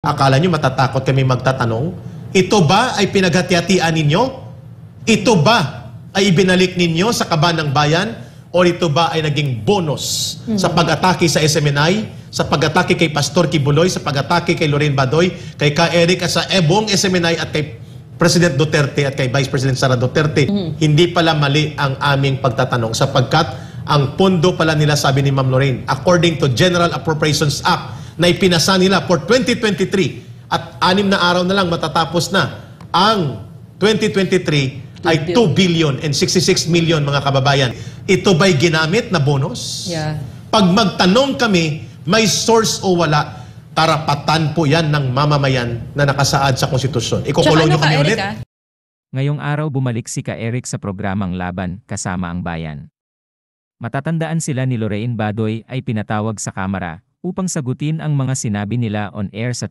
Akala nyo matatakot kami magtatanong? Ito ba ay pinaghati-hatian ninyo? Ito ba ay ibinalik ninyo sa kaban ng bayan? O ito ba ay naging bonus sa pag-atake sa SMNI, sa pag-atake kay Pastor Kibuloy, sa pag-atake kay Lorraine Badoy, kay Ka Eric at sa buong SMNI at kay President Duterte at kay Vice President Sara Duterte? Hindi pala mali ang aming pagtatanong sapagkat ang pondo pala nila, sabi ni Ma'am Lorraine, according to General Appropriations Act, na ipinasa nila for 2023 at 6 na araw na lang matatapos na ang 2023 ay 2 billion and 66 million mga kababayan. Ito ba'y ginamit na bonus? Yeah. Pag magtanong kami, may source o wala, karapatan po yan ng mamamayan na nakasaad sa konstitusyon. Ikukulong nyo kami ulit. Ngayong araw bumalik si Ka Eric sa programang Laban kasama ang bayan. Matatandaan sila ni Lorraine Badoy ay pinatawag sa kamera upang sagutin ang mga sinabi nila on air sa